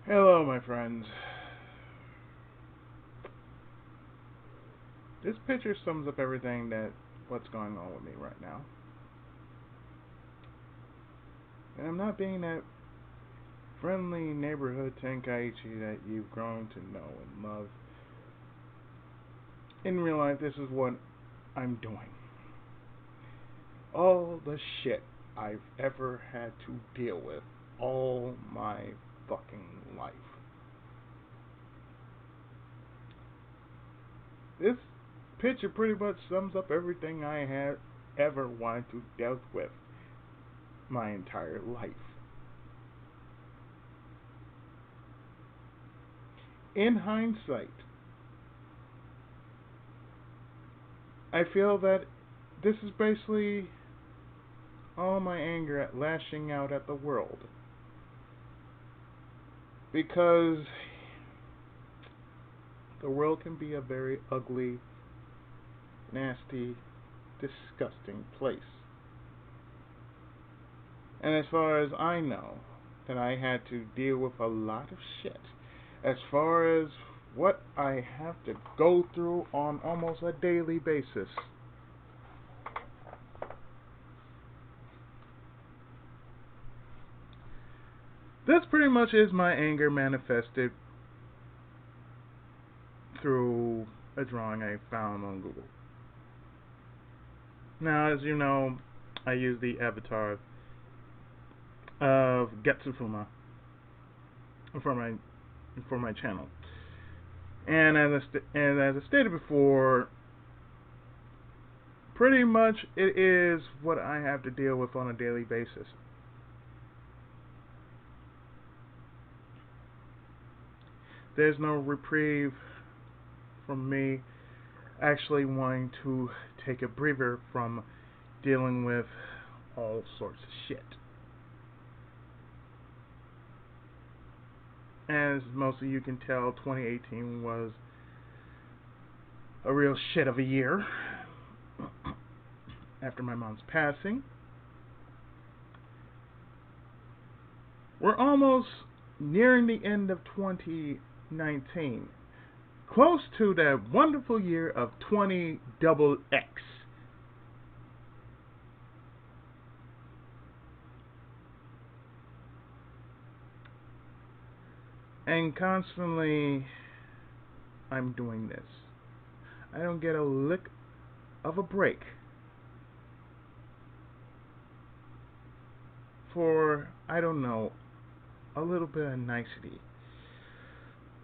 Hello, my friends. This picture sums up everything that what's going on with me right now. And I'm not being that friendly neighborhood Tenkaichi that you've grown to know and love. In real life, this is what I'm doing. All the shit I've ever had to deal with all my fucking life. This picture pretty much sums up everything I had ever wanted to deal with my entire life. In hindsight, I feel that this is basically all my anger at lashing out at the world. Because the world can be a very ugly, nasty, disgusting place. And as far as I know, that I had to deal with a lot of shit. As far as what I have to go through on almost a daily basis. This pretty much is my anger manifested through a drawing I found on Google. Now, as you know, I use the avatar of Getsufuma for my channel, and as I stated before, pretty much it is what I have to deal with on a daily basis. There's no reprieve from me actually wanting to take a breather from dealing with all sorts of shit. As most of you can tell, 2018 was a real shit of a year after my mom's passing. We're almost nearing the end of 2019, close to that wonderful year of 20XX. And constantly, I'm doing this. I don't get a lick of a break for, I don't know, a little bit of nicety.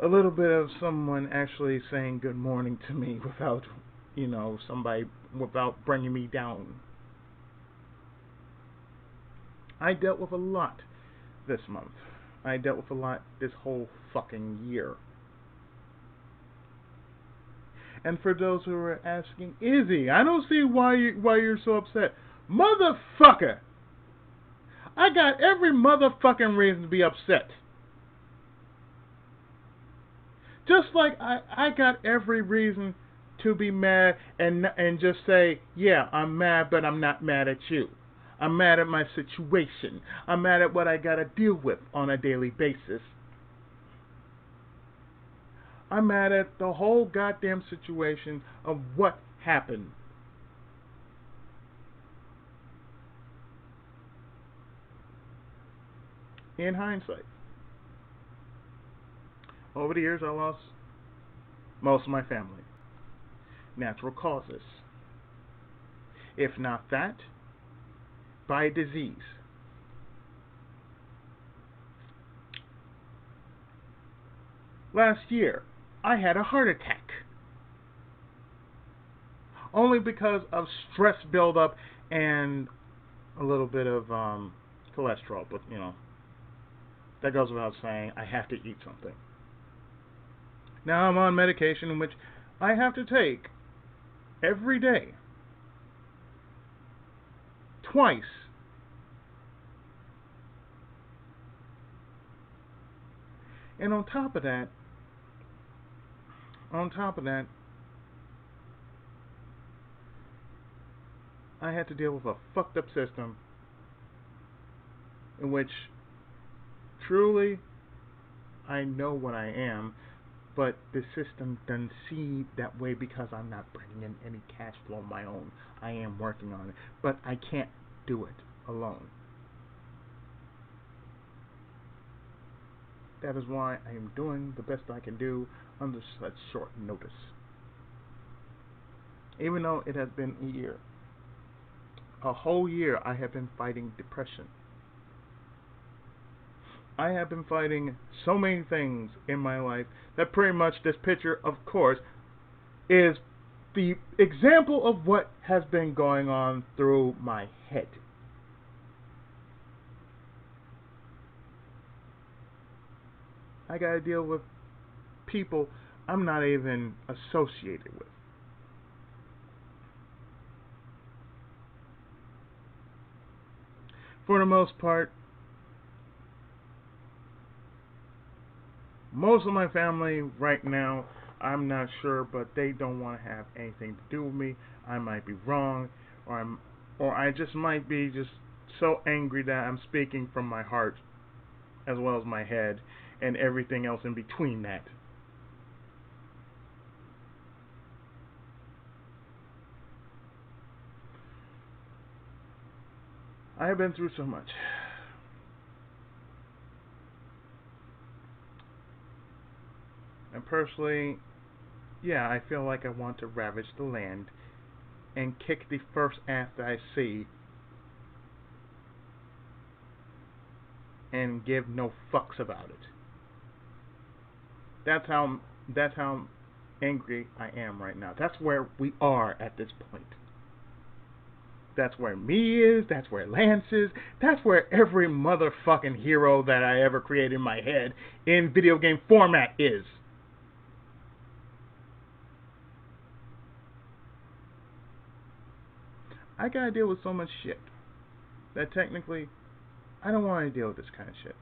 A little bit of someone actually saying good morning to me without, somebody, without bringing me down. I dealt with a lot this month. I dealt with a lot this whole fucking year. And for those who are asking, Izzy, I don't see why you're so upset. Motherfucker! I got every motherfucking reason to be upset. Just like I got every reason to be mad and just say, yeah, I'm mad, but I'm not mad at you. I'm mad at my situation. I'm mad at what I gotta deal with on a daily basis. I'm mad at the whole goddamn situation of what happened. In hindsight, over the years I lost most of my family. Natural causes. If not that, by disease. Last year, I had a heart attack. Only because of stress buildup and a little bit of cholesterol. But, that goes without saying. I have to eat something. Now I'm on medication in which I have to take every day, twice. And on top of that, I had to deal with a fucked up system in which truly I know what I am, but the system doesn't see that way because I'm not bringing in any cash flow of my own. I am working on it, but I can't do it alone. That is why I am doing the best I can do under such short notice. Even though it has been a year. A whole year I have been fighting depression. I have been fighting so many things in my life that pretty much this picture, of course, is the example of what has been going on through my head. I gotta deal with people I'm not even associated with. For the most part, most of my family right now, I'm not sure, but they don't want to have anything to do with me. I might be wrong, or I just might be just so angry that I'm speaking from my heart, as well as my head, and everything else in between that. I have been through so much. And personally, yeah, I feel like I want to ravage the land and kick the first ass that I see and give no fucks about it. That's how angry I am right now. That's where we are at this point. That's where me is, that's where Lance is, that's where every motherfucking hero that I ever created in my head in video game format is. I gotta deal with so much shit that technically I don't want to deal with this kind of shit.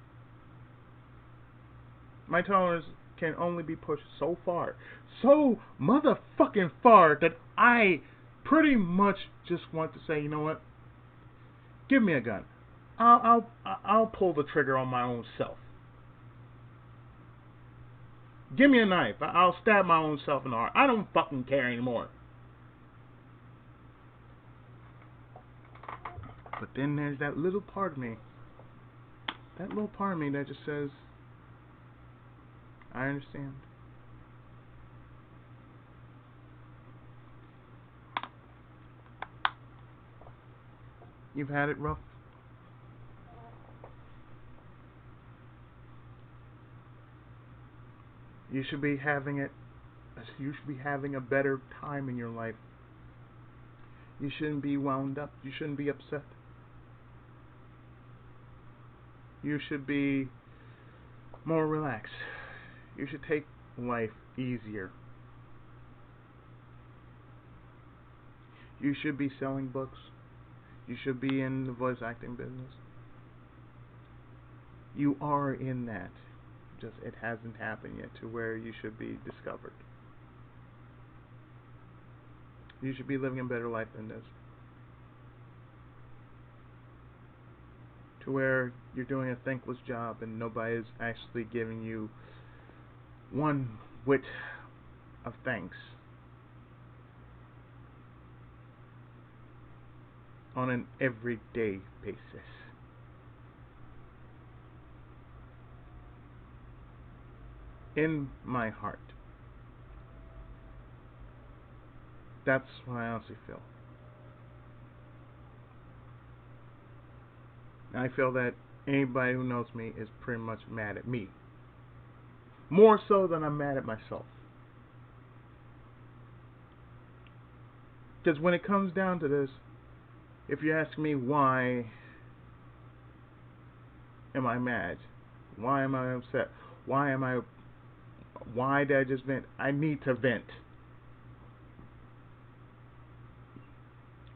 My tolerance can only be pushed so far. So motherfucking far that I pretty much just want to say, you know what? Give me a gun. I'll pull the trigger on my own self. Give me a knife. I'll stab my own self in the heart. I don't fucking care anymore. But then there's that little part of me. That little part of me that just says, I understand. You've had it rough. You should be having it. You should be having a better time in your life. You shouldn't be wound up. You shouldn't be upset. You should be more relaxed. You should take life easier. You should be selling books. You should be in the voice acting business. You are in that. Just it hasn't happened yet to where you should be discovered. You should be living a better life than this. To where you're doing a thankless job and nobody's actually giving you one whit of thanks on an everyday basis. In my heart, that's what I honestly feel. I feel that anybody who knows me is pretty much mad at me. More so than I'm mad at myself. Because when it comes down to this, if you ask me why am I mad? Why am I upset? Why did I just vent? I need to vent.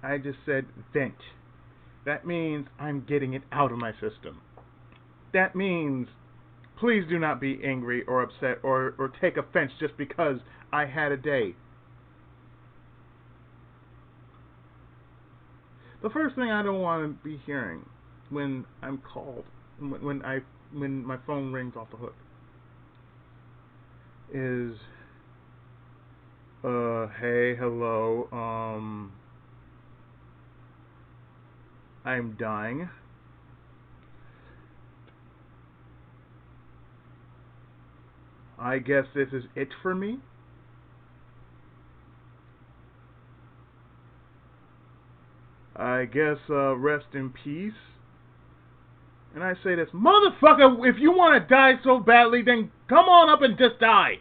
I just said vent. That means I'm getting it out of my system. That means please do not be angry or upset or take offense just because I had a day. The first thing I don't want to be hearing when I'm called, when my phone rings off the hook, is, hey, hello, I'm dying. I guess this is it for me. I guess, rest in peace. And I say this, motherfucker, if you want to die so badly, then come on up and just die.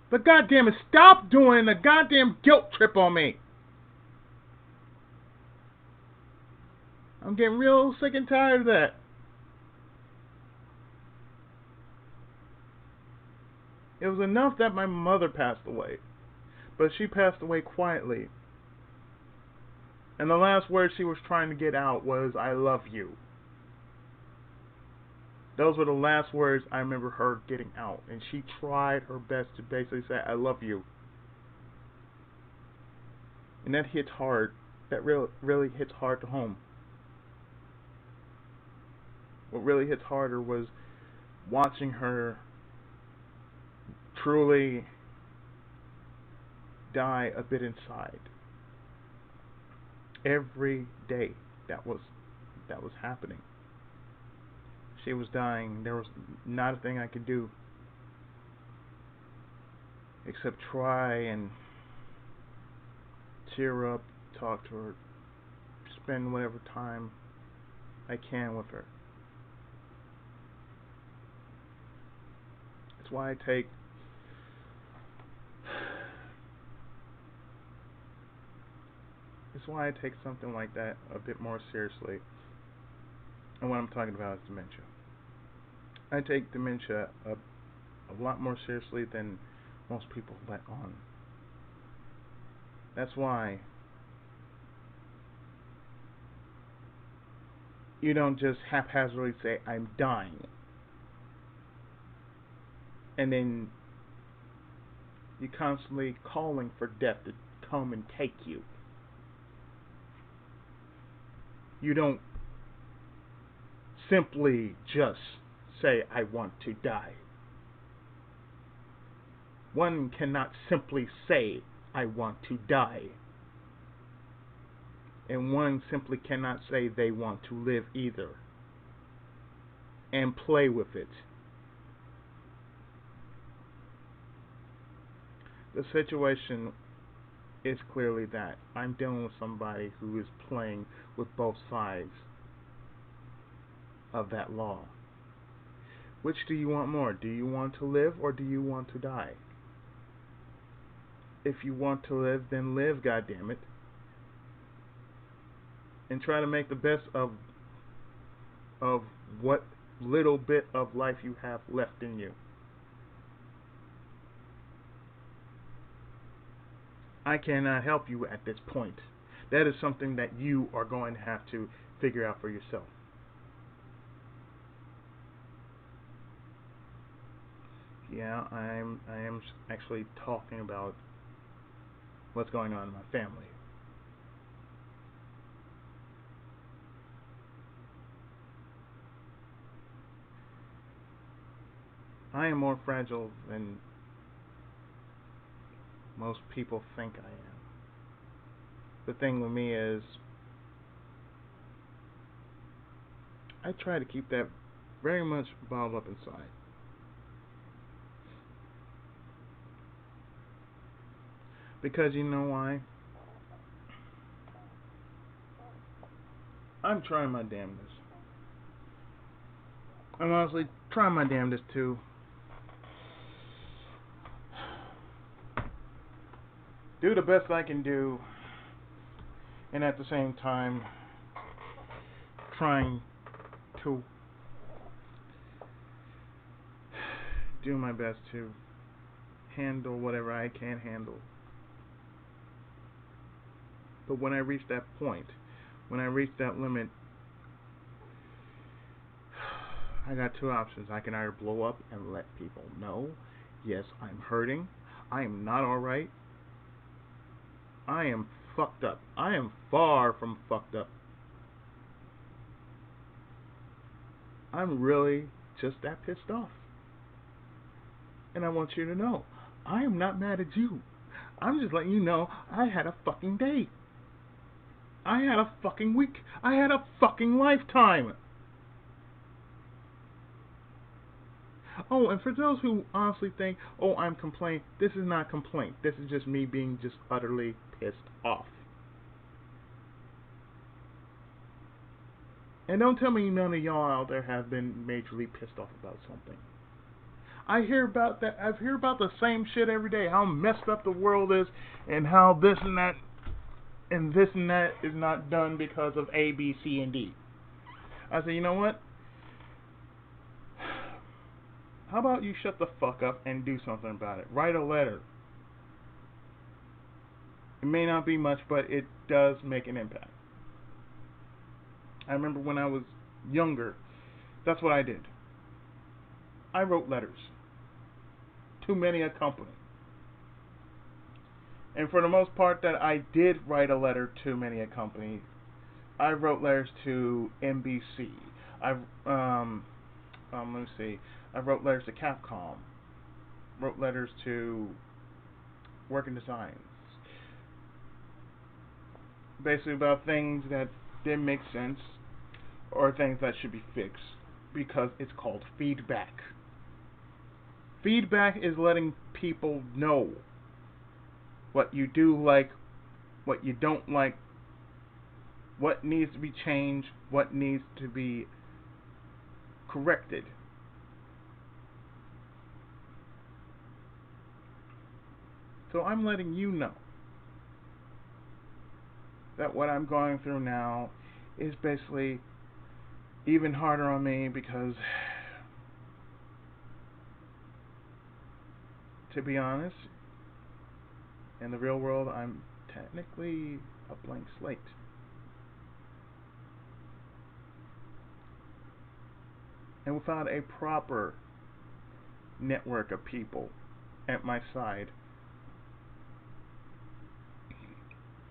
But goddamn it, stop doing the goddamn guilt trip on me. I'm getting real sick and tired of that. It was enough that my mother passed away, but she passed away quietly. And the last word she was trying to get out was, I love you. Those were the last words I remember her getting out. And she tried her best to basically say, I love you. And that hits hard. That really hits hard to home. What really hits harder was watching her truly die a bit inside. Every day that was happening. She was dying. There was not a thing I could do except try and cheer her up, talk to her, spend whatever time I can with her. That's why I take something like that a bit more seriously. And what I'm talking about is dementia. I take dementia a lot more seriously than most people let on. That's why you don't just haphazardly say, I'm dying, and then you're constantly calling for death to come and take you. You don't simply just say, I want to die. One cannot simply say, I want to die. And one simply cannot say they want to live either. And play with it. The situation is clearly that I'm dealing with somebody who is playing with both sides of that law. Which do you want more? Do you want to live or do you want to die? If you want to live, then live, goddammit. And try to make the best of what little bit of life you have left in you. I cannot help you at this point. That is something that you are going to have to figure out for yourself. Yeah, I am actually talking about what's going on in my family. I am more fragile than most people think I am. The thing with me is, I try to keep that very much bottled up inside. Because you know why? I'm trying my damnedest. I'm honestly trying my damnedest to do the best I can do, and at the same time trying to do my best to handle whatever I can handle. But when I reach that point, when I reach that limit, I got two options. I can either blow up and let people know, yes, I'm hurting, I am not alright, I am fucked up. I am far from fucked up. I'm really just that pissed off. And I want you to know, I am not mad at you. I'm just letting you know I had a fucking day. I had a fucking week. I had a fucking lifetime. Oh, and for those who honestly think, oh, I'm complaining, this is not complaint. This is just me being just utterly pissed off. And don't tell me none of y'all out there have been majorly pissed off about something. I hear about that. I hear about the same shit every day. How messed up the world is, and how this and that is not done because of A, B, C, and D. I say, you know what? How about you shut the fuck up and do something about it? Write a letter. It may not be much, but it does make an impact. I remember when I was younger, that's what I did. I wrote letters to many a company. And for the most part that I did write a letter to many a company, I wrote letters to NBC. Let me see. I wrote letters to Capcom. Wrote letters to Working Designs. Basically about things that didn't make sense or things that should be fixed, because it's called feedback. Feedback is letting people know what you do like, what you don't like, what needs to be changed, what needs to be corrected. So I'm letting you know that what I'm going through now is basically even harder on me, because, to be honest, in the real world, I'm technically a blank slate. And without a proper network of people at my side,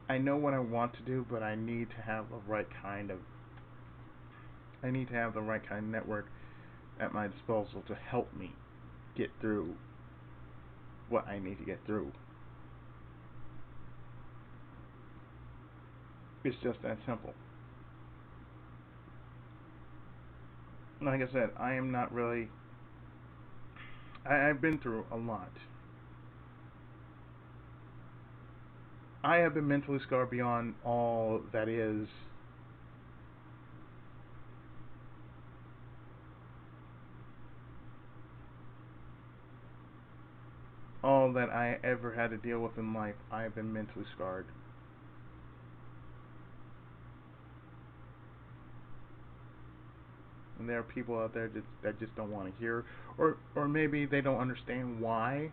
I know what I want to do, but I need to have the right kind of network at my disposal to help me get through what I need to get through. It's just that simple. Like I said, I am not really... I've been through a lot. I have been mentally scarred beyond all that is. All that I ever had to deal with in life, I have been mentally scarred. And there are people out there that just don't want to hear, or maybe they don't understand why.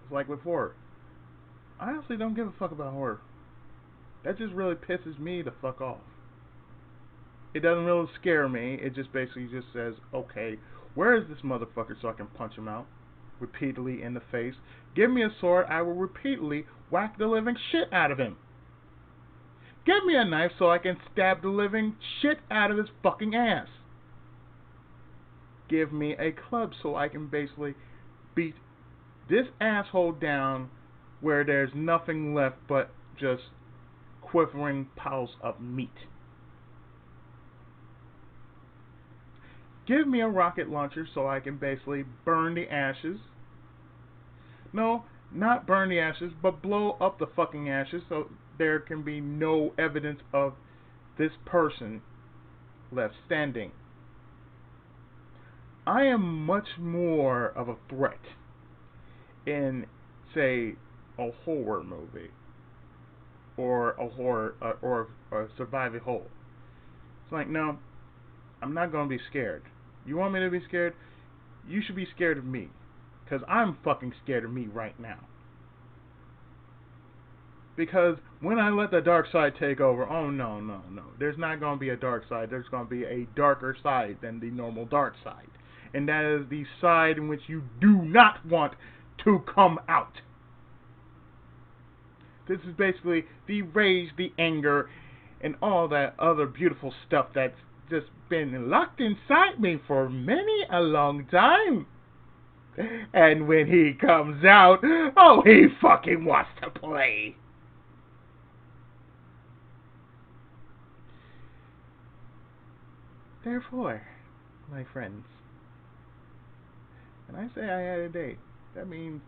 It's like with horror. I honestly don't give a fuck about horror. That just really pisses me the fuck off. It doesn't really scare me. It just basically just says, okay, where is this motherfucker so I can punch him out repeatedly in the face? Give me a sword, I will repeatedly whack the living shit out of him. Give me a knife so I can stab the living shit out of his fucking ass. Give me a club so I can basically beat this asshole down where there's nothing left but just quivering piles of meat. Give me a rocket launcher so I can basically burn the ashes. No, not burn the ashes, but blow up the fucking ashes so there can be no evidence of this person left standing. I am much more of a threat in, say, a horror movie or a horror or a survival hole. It's like, no, I'm not going to be scared. You want me to be scared? You should be scared of me, because I'm fucking scared of me right now. Because when I let the dark side take over, oh no, there's not going to be a dark side. There's going to be a darker side than the normal dark side. And that is the side in which you do not want to come out. This is basically the rage, the anger, and all that other beautiful stuff that's just been locked inside me for many a long time. And when he comes out, oh, he fucking wants to play. Therefore, my friends, when I say I had a date, that means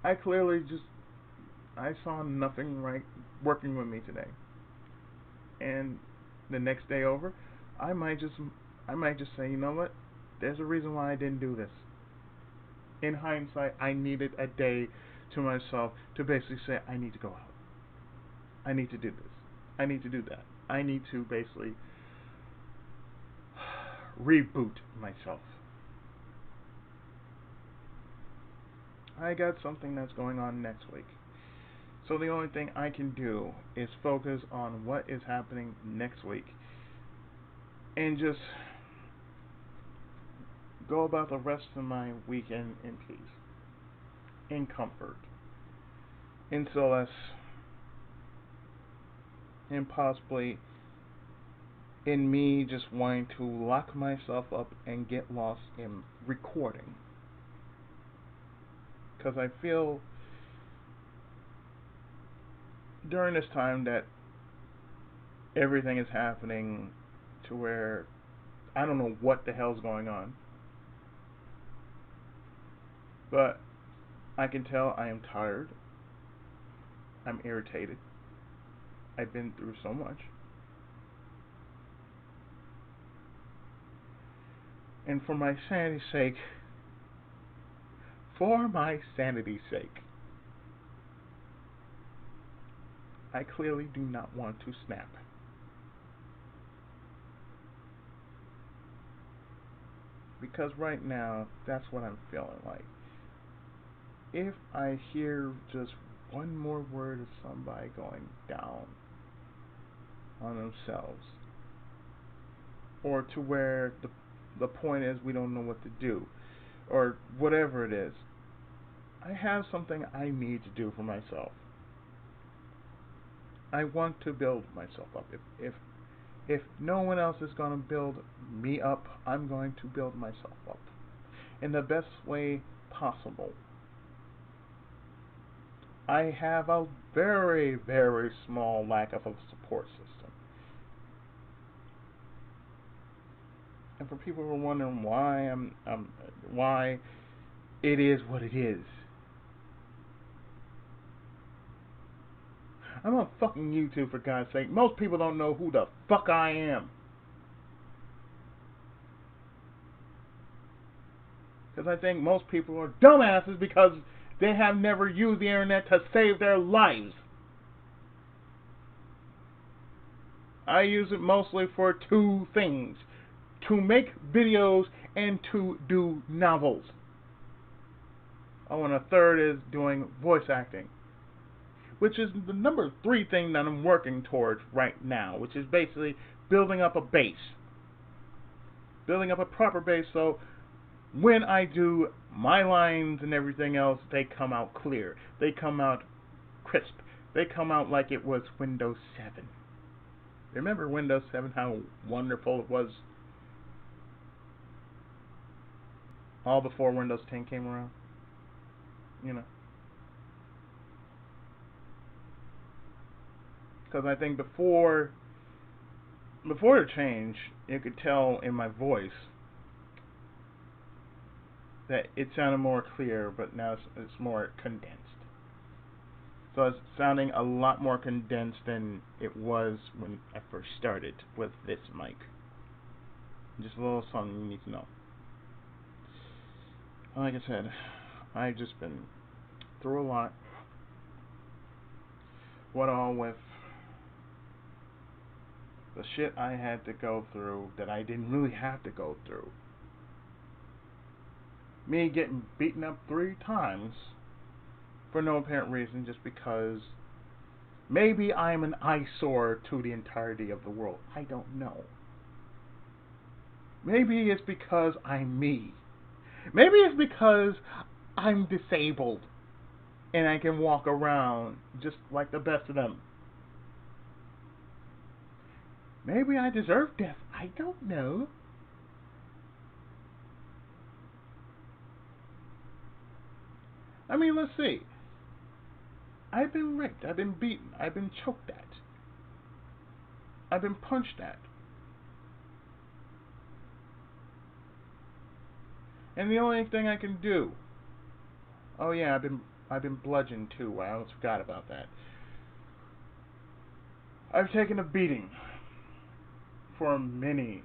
I clearly just I saw nothing right working with me today. And the next day over, I might just say, you know what? There's a reason why I didn't do this. In hindsight, I needed a day to myself to basically say I need to go out. I need to do this. I need to do that. I need to basically reboot myself. I got something that's going on next week. So the only thing I can do is focus on what is happening next week and just go about the rest of my weekend in peace, in comfort, in solace, and possibly in me just wanting to lock myself up and get lost in recording. Because I feel during this time that everything is happening to where I don't know what the hell's going on. But I can tell I am tired. I'm irritated. I've been through so much. And for my sanity's sake, I clearly do not want to snap. Because right now, that's what I'm feeling like. If I hear just one more word of somebody going down on themselves, or to where the point is we don't know what to do, or whatever it is, I have something I need to do for myself. I want to build myself up. If no one else is going to build me up, I'm going to build myself up in the best way possible. I have a very, very small lack of a support system. And for people who are wondering why it is what it is, I'm on fucking YouTube, for God's sake. Most people don't know who the fuck I am. Because I think most people are dumbasses because they have never used the internet to save their lives. I use it mostly for two things: to make videos and to do novels. Oh, and a third is doing voice acting, which is the number 3 thing that I'm working towards right now, which is basically building up a base. Building up a proper base so when I do my lines and everything else, they come out clear. They come out crisp. They come out like it was Windows 7. Remember Windows 7, how wonderful it was all before Windows 10 came around? You know. Because I think before the change, you could tell in my voice that it sounded more clear, but now it's more condensed. So it's sounding a lot more condensed than it was when I first started with this mic. Just a little something you need to know. Like I said, I've just been through a lot. What all with the shit I had to go through that I didn't really have to go through. Me getting beaten up 3 times for no apparent reason, just because maybe I'm an eyesore to the entirety of the world. I don't know. Maybe it's because I'm me. Maybe it's because I'm disabled and I can walk around just like the best of them. Maybe I deserve death. I don't know. I mean, let's see. I've been raped. I've been beaten. I've been choked at. I've been punched at. And the only thing I can do. Oh yeah, I've been bludgeoned too. I almost forgot about that. I've taken a beating for many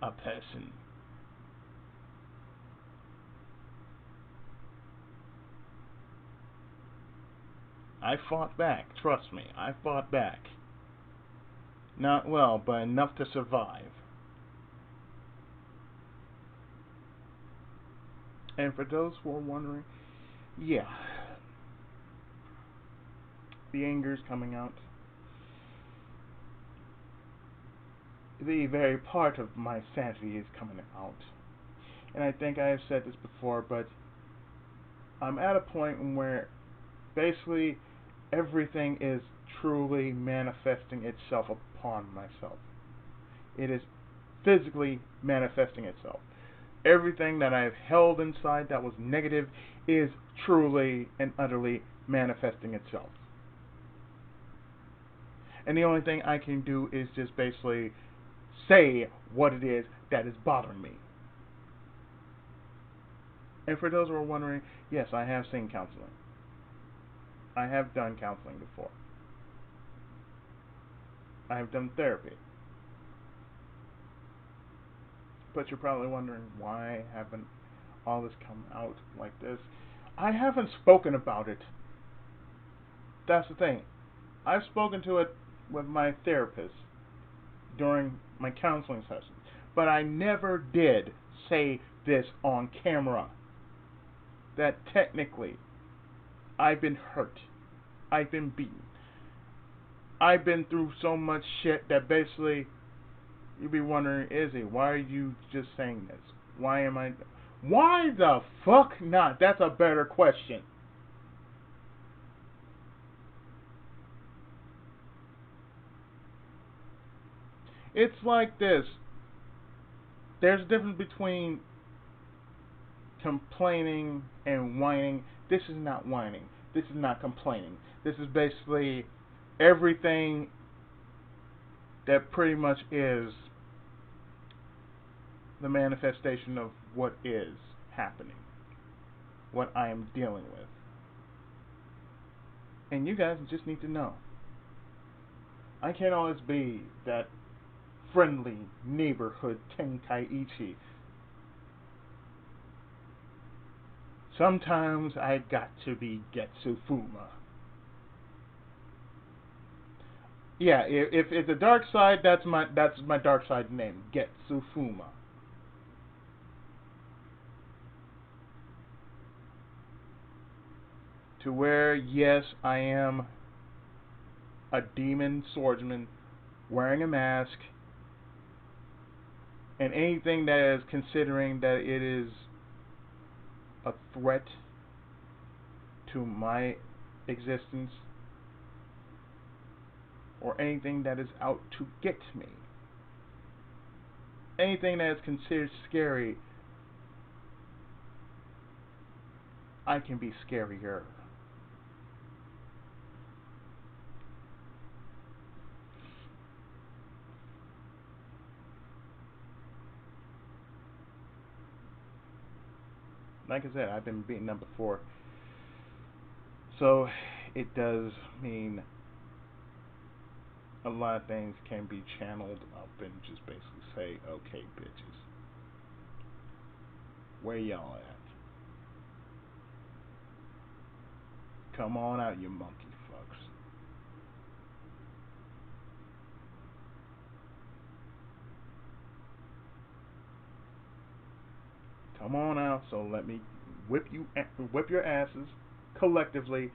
a person. I fought back, trust me, I fought back. Not well, but enough to survive. And for those who are wondering, yeah, the anger's coming out. The very part of my sanity is coming out. And I think I have said this before, but I'm at a point where basically everything is truly manifesting itself upon myself. It is physically manifesting itself. Everything that I've held inside that was negative is truly and utterly manifesting itself. And the only thing I can do is just basically say what it is that is bothering me. And for those who are wondering, yes, I have seen counseling. I have done counseling before. I have done therapy. But you're probably wondering, why haven't all this come out like this? I haven't spoken about it. That's the thing. I've spoken to it with my therapist during my counseling sessions, but I never did say this on camera. That technically, I've been hurt. I've been beaten. I've been through so much shit that basically you'd be wondering, Izzy, why are you just saying this? Why the fuck not? That's a better question. It's like this. There's a difference between complaining and whining. This is not whining. This is not complaining. This is basically everything that pretty much is the manifestation of what is happening, what I am dealing with. And you guys just need to know, I can't always be that friendly neighborhood Tenkaichi. Sometimes I got to be Getsufuma. Yeah, if it's a dark side, that's my dark side name, Getsufuma. To where, yes, I am a demon swordsman wearing a mask, and anything that is considering that it is a threat to my existence, or anything that is out to get me, anything that is considered scary, I can be scarier. Like I said, I've been beaten up before. So it does mean a lot of things can be channeled up and just basically say, okay, bitches, where y'all at? Come on out, you monkey fucks. Come on out, so let me whip your asses collectively,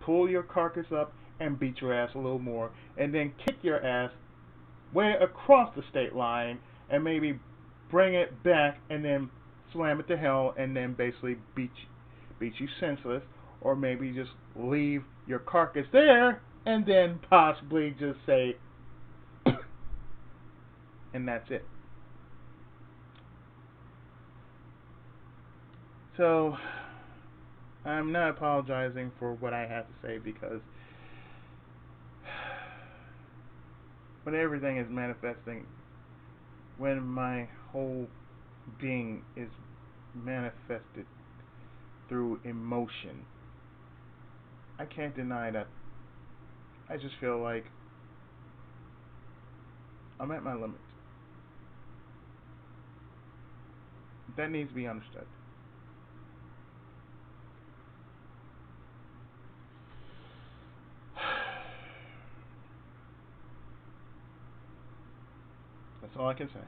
pull your carcass up and beat your ass a little more, and then kick your ass way across the state line and maybe bring it back and then slam it to hell and then basically beat you senseless, or maybe just leave your carcass there and then possibly just say and that's it. So I'm not apologizing for what I have to say because when everything is manifesting, when my whole being is manifested through emotion, I can't deny that I just feel like I'm at my limits. That needs to be understood. That's all I can say.